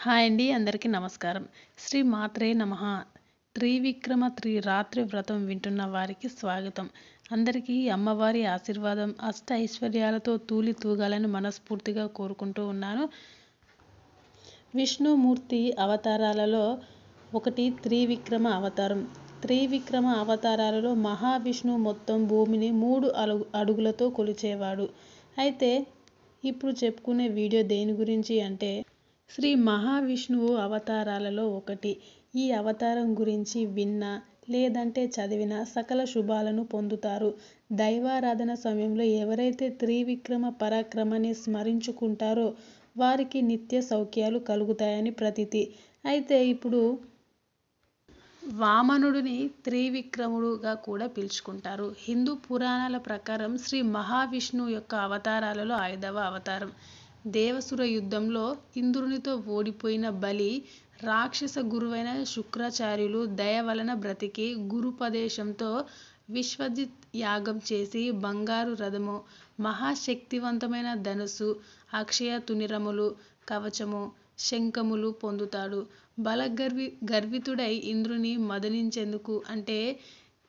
Hi అండి, అందరికీ నమస్కారం. శ్రీ మాత్రే నమః. త్రివిక్రమ రాత్రి వ్రతం వింటున్న వారికి స్వాగతం. అందరికీ అమ్మవారి ఆశీర్వాదం అష్ట ఐశ్వర్యాలతో తూలి తూగాలని మనస్ఫూర్తిగా కోరుకుంటూ ఉన్నాను. విష్ణుమూర్తి అవతారాలలో ఒకటి త్రివిక్రమ అవతారం. త్రివిక్రమ అవతారాలలో మహావిష్ణువు మొత్తం భూమిని 3 అడుగులతో కొలిచేవాడు. అయితే ఇప్పుడు చెప్పుకునే వీడియో దేని గురించి అంటే శ్రీ మహావిష్ణువు అవతారాలలో ఒకటి. ఈ అవతారం గురించి విన్నా లేదంటే చదివినా సకల శుభాలను పొందుతారు. దైవారాధన సమయంలో ఎవరైతే త్రివిక్రమ పరాక్రమాన్ని స్మరించుకుంటారో వారికి నిత్య సౌఖ్యాలు కలుగుతాయని ప్రతీతి. అయితే ఇప్పుడు వామనుడిని త్రివిక్రముడుగా కూడా పిలుచుకుంటారు. హిందూ పురాణాల ప్రకారం శ్రీ మహావిష్ణువు యొక్క అవతారాలలో 5వ అవతారం. దేవసుర యుద్ధంలో ఇంద్రునితో ఓడిపోయిన బలి రాక్షస గురువైన శుక్రాచార్యులు దయ వలన బ్రతికి గురుపదేశంతో విశ్వజిత్ యాగం చేసి బంగారు రథము, మహాశక్తివంతమైన ధనుసు, అక్షయ తునిరములు, కవచము, శంఖములు పొందుతాడు. గర్వితుడై ఇంద్రుని మదనించేందుకు అంటే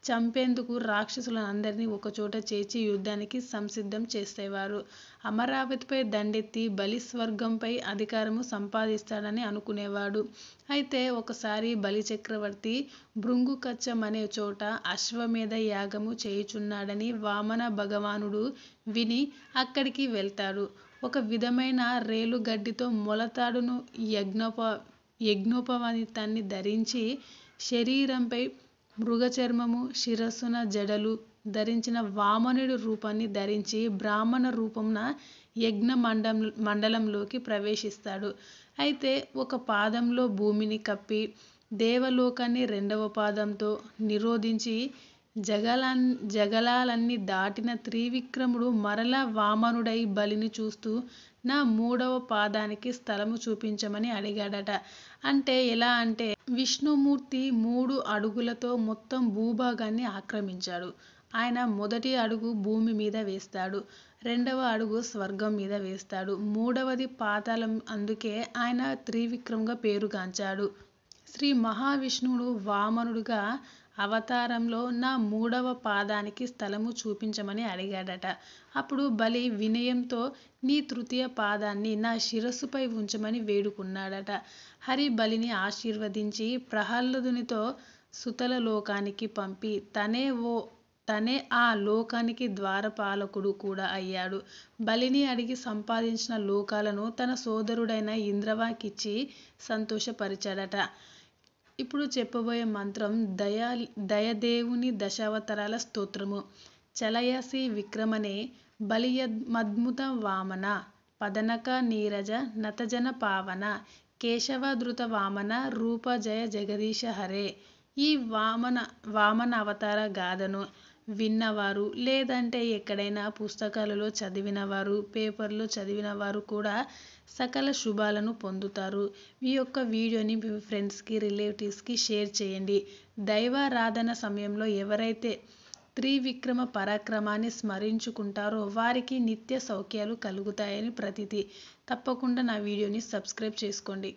చంపేందుకు రాక్షసులందరినీ ఒకచోట చేర్చి యుద్ధానికి సంసిద్ధం చేసేవారు. అమరావతిపై దండెత్తి బలి స్వర్గంపై అధికారము సంపాదిస్తాడని అనుకునేవాడు. అయితే ఒకసారి బలి చక్రవర్తి భృంగుకచ్చం అనే చోట అశ్వమేధ యాగము చేయుచున్నాడని వామన భగవానుడు విని అక్కడికి వెళ్తాడు. ఒక విధమైన రేలుగడ్డితో మొలతాడును యజ్ఞోపవీతాన్ని ధరించి శరీరంపై మృగచర్మము, శిరస్సున జడలు ధరించిన వామనుడి రూపాన్ని ధరించి బ్రాహ్మణ రూపంన యజ్ఞ మండలంలోకి ప్రవేశిస్తాడు. అయితే ఒక పాదంలో భూమిని కప్పి దేవలోకాన్ని 2వ పాదంతో నిరోధించి జగలాలన్నీ దాటిన త్రివిక్రముడు మరలా వామనుడై బలిని చూస్తూ నా 3వ పాదానికి స్థలము చూపించమని అడిగాడట. అంటే ఎలా అంటే విష్ణుమూర్తి 3 అడుగులతో మొత్తం భూభాగాన్ని ఆక్రమించాడు. ఆయన మొదటి అడుగు భూమి మీద వేస్తాడు, 2వ అడుగు స్వర్గం మీద వేస్తాడు, 3వది పాతాళం. అందుకే ఆయన త్రివిక్రమ్గా పేరుగాంచాడు. శ్రీ మహావిష్ణువుడు వామనుడుగా అవతారంలో నా 3వ పాదానికి స్థలము చూపించమని అడిగాడట. అప్పుడు బలి వినయంతో నీ తృతీయ పాదాన్ని నా శిరస్సుపై ఉంచమని వేడుకున్నాడట. హరి బలిని ఆశీర్వదించి ప్రహ్లాదునితో సుతల లోకానికి పంపి తనే ఆ లోకానికి ద్వారపాలకుడు కూడా అయ్యాడు. బలిని అడిగి సంపాదించిన లోకాలను తన సోదరుడైన ఇంద్రవాకిచ్చి సంతోషపరిచాడట. ఇప్పుడు చెప్పబోయే మంత్రం దయదేవుని దశావతారాల స్తోత్రము. చలయసి విక్రమనే బలియద్మద్భుత వామన పదనక నీరజ నతజన పావన కేశవధృత వామన రూప జయ జగదీశ హరే. ఈ వామన అవతార గాథను విన్నవారు లేదంటే ఎక్కడైనా పుస్తకాలలో చదివినవారు, పేపర్లో చదివినవారు కూడా సకల శుభాలను పొందుతారు. ఈ యొక్క వీడియోని మీ ఫ్రెండ్స్కి, రిలేటివ్స్కి షేర్ చేయండి. దైవారాధన సమయంలో ఎవరైతే త్రివిక్రమ పరాక్రమాన్ని స్మరించుకుంటారో వారికి నిత్య సౌఖ్యాలు కలుగుతాయని ప్రతీతి. తప్పకుండా నా వీడియోని సబ్స్క్రైబ్ చేసుకోండి.